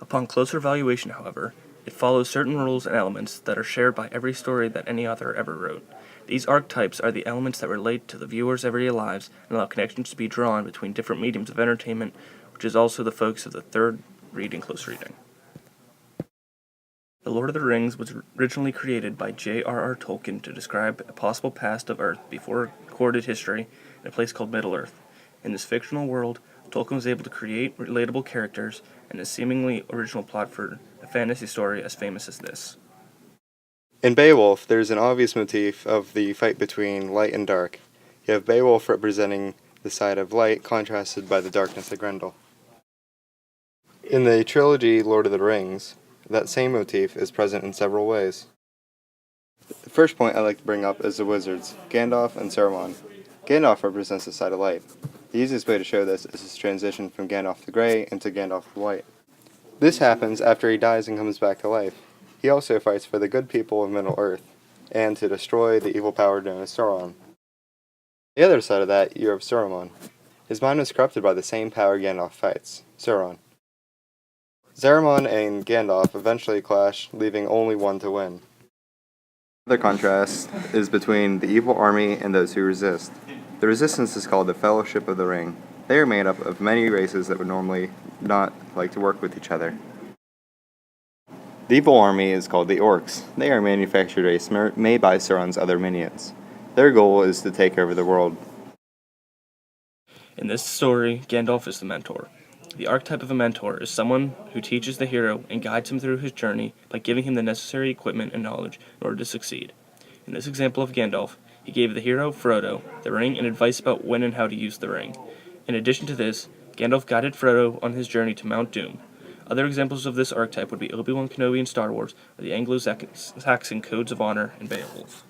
Upon closer evaluation, however, it follows certain rules and elements that are shared by every story that any author ever wrote. These archetypes are the elements that relate to the viewer's everyday lives and allow connections to be drawn between different mediums of entertainment, which is also the focus of the third reading close reading. The Lord of the Rings was originally created by J.R.R. Tolkien to describe a possible past of Earth before recorded history in a place called Middle-earth. In this fictional world, Tolkien was able to create relatable characters and a seemingly original plot for a fantasy story as famous as this. In Beowulf, there is an obvious motif of the fight between light and dark. You have Beowulf representing the side of light, contrasted by the darkness of Grendel. In the trilogy Lord of the Rings, that same motif is present in several ways. The first point I'd like to bring up is the wizards, Gandalf and Saruman. Gandalf represents the side of light. The easiest way to show this is his transition from Gandalf the Grey into Gandalf the White. This happens after he dies and comes back to life. He also fights for the good people of Middle-earth, and to destroy the evil power known as Sauron. The other side of that, you have Saruman. His mind was corrupted by the same power Gandalf fights, Sauron. Saruman and Gandalf eventually clash, leaving only one to win. The contrast is between the evil army and those who resist. The resistance is called the Fellowship of the Ring. They are made up of many races that would normally not like to work with each other. The evil army is called the Orcs. They are a manufactured race made by Sauron's other minions. Their goal is to take over the world. In this story, Gandalf is the mentor. The archetype of a mentor is someone who teaches the hero and guides him through his journey by giving him the necessary equipment and knowledge in order to succeed. In this example of Gandalf, he gave the hero, Frodo, the ring and advice about when and how to use the ring. In addition to this, Gandalf guided Frodo on his journey to Mount Doom. Other examples of this archetype would be Obi-Wan Kenobi in Star Wars, or the Anglo-Saxon Codes of Honor in Beowulf.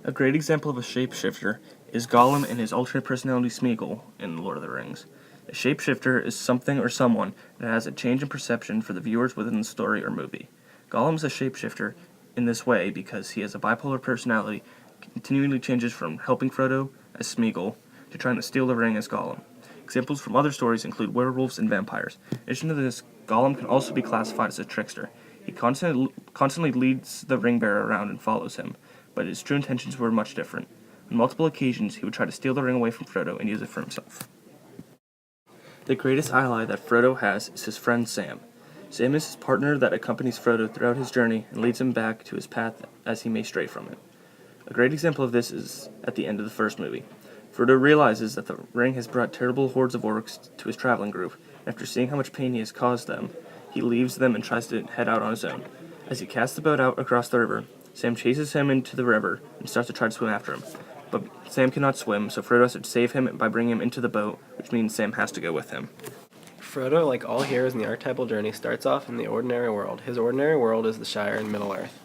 A great example of a shapeshifter is Gollum and his alternate personality Smeagol in Lord of the Rings. A shapeshifter is something or someone that has a change in perception for the viewers within the story or movie. Gollum is a shapeshifter in this way because he has a bipolar personality, continually changes from helping Frodo as Smeagol to trying to steal the ring as Gollum. Examples from other stories include werewolves and vampires. In addition to this, Gollum can also be classified as a trickster. He constantly leads the ring bearer around and follows him, but his true intentions were much different. On multiple occasions, he would try to steal the ring away from Frodo and use it for himself. The greatest ally that Frodo has is his friend Sam. Sam is his partner that accompanies Frodo throughout his journey and leads him back to his path as he may stray from it. A great example of this is at the end of the first movie. Frodo realizes that the ring has brought terrible hordes of orcs to his traveling group. After seeing how much pain he has caused them, he leaves them and tries to head out on his own. As he casts the boat out across the river, Sam chases him into the river and starts to try to swim after him. But Sam cannot swim, so Frodo has to save him by bringing him into the boat, which means Sam has to go with him. Frodo, like all heroes in the archetypal journey, starts off in the ordinary world. His ordinary world is the Shire in Middle-earth.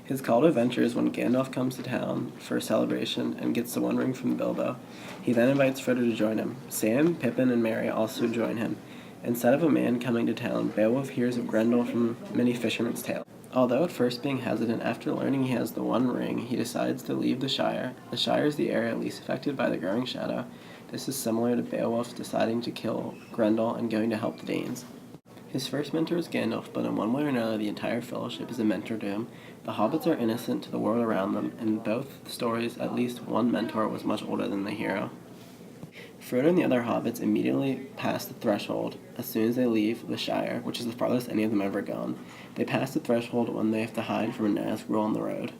His call to adventure is when Gandalf comes to town for a celebration and gets the One Ring from Bilbo. He then invites Frodo to join him. Sam, Pippin, and Merry also join him. Instead of a man coming to town, Beowulf hears of Grendel from many fishermen's tales. Although at first being hesitant, after learning he has the One Ring, he decides to leave the Shire. The Shire is the area least affected by the growing shadow. This is similar to Beowulf deciding to kill Grendel and going to help the Danes. His first mentor is Gandalf, but in one way or another the entire fellowship is a mentor to him. The hobbits are innocent to the world around them. In both stories, at least one mentor was much older than the hero. Frodo and the other hobbits immediately pass the threshold as soon as they leave the Shire, which is the farthest any of them ever gone. They pass the threshold when they have to hide from a Nazgul on the road.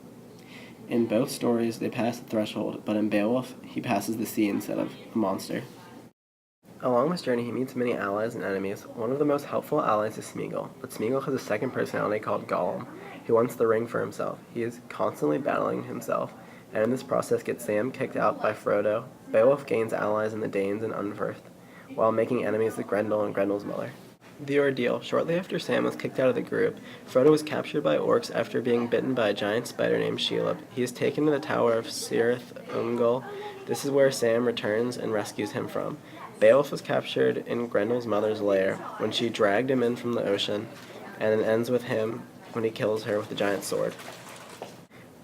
In both stories, they pass the threshold, but in Beowulf, he passes the sea instead of a monster. Along this journey, he meets many allies and enemies. One of the most helpful allies is Smeagol, but Smeagol has a second personality called Gollum. He wants the ring for himself. He is constantly battling himself, and in this process gets Sam kicked out by Frodo. Beowulf gains allies in the Danes and Unferth, while making enemies with Grendel and Grendel's mother. The ordeal. Shortly after Sam was kicked out of the group, Frodo was captured by orcs after being bitten by a giant spider named Shelob. He is taken to the Tower of Cirith Ungol. This is where Sam returns and rescues him from. Beowulf was captured in Grendel's mother's lair when she dragged him in from the ocean, and it ends with him when he kills her with a giant sword.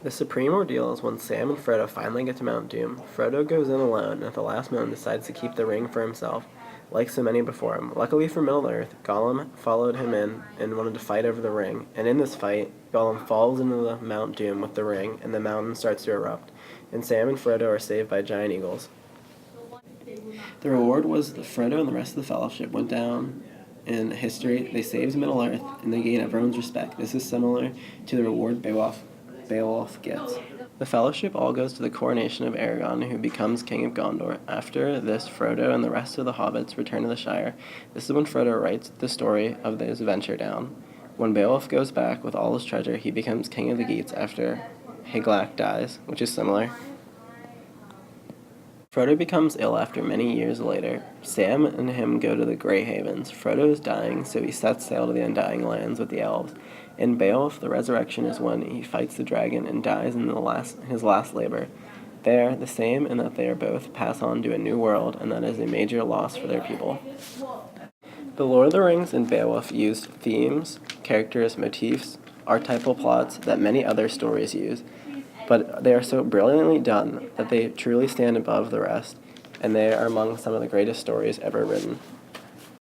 The supreme ordeal is when Sam and Frodo finally get to Mount Doom. Frodo goes in alone and at the last moment decides to keep the ring for himself. like so many before him. Luckily for Middle-earth, Gollum followed him in and wanted to fight over the ring, and in this fight, Gollum falls into the Mount Doom with the ring, and the mountain starts to erupt, and Sam and Frodo are saved by giant eagles. The reward was that Frodo and the rest of the Fellowship went down in history. They saved Middle-earth, and they gained everyone's respect. This is similar to the reward Beowulf gets. The Fellowship all goes to the coronation of Aragorn, who becomes King of Gondor. After this, Frodo and the rest of the hobbits return to the Shire. This is when Frodo writes the story of his adventure down. When Beowulf goes back with all his treasure, he becomes King of the Geats after Hygelac dies, which is similar. Frodo becomes ill after many years later. Sam and him go to the Grey Havens. Frodo is dying, so he sets sail to the Undying Lands with the elves. In Beowulf, the resurrection is when he fights the dragon and dies in his last labor. They are the same in that they are both pass on to a new world, and that is a major loss for their people. The Lord of the Rings and Beowulf used themes, characters, motifs, archetypal plots that many other stories use, but they are so brilliantly done that they truly stand above the rest, and they are among some of the greatest stories ever written.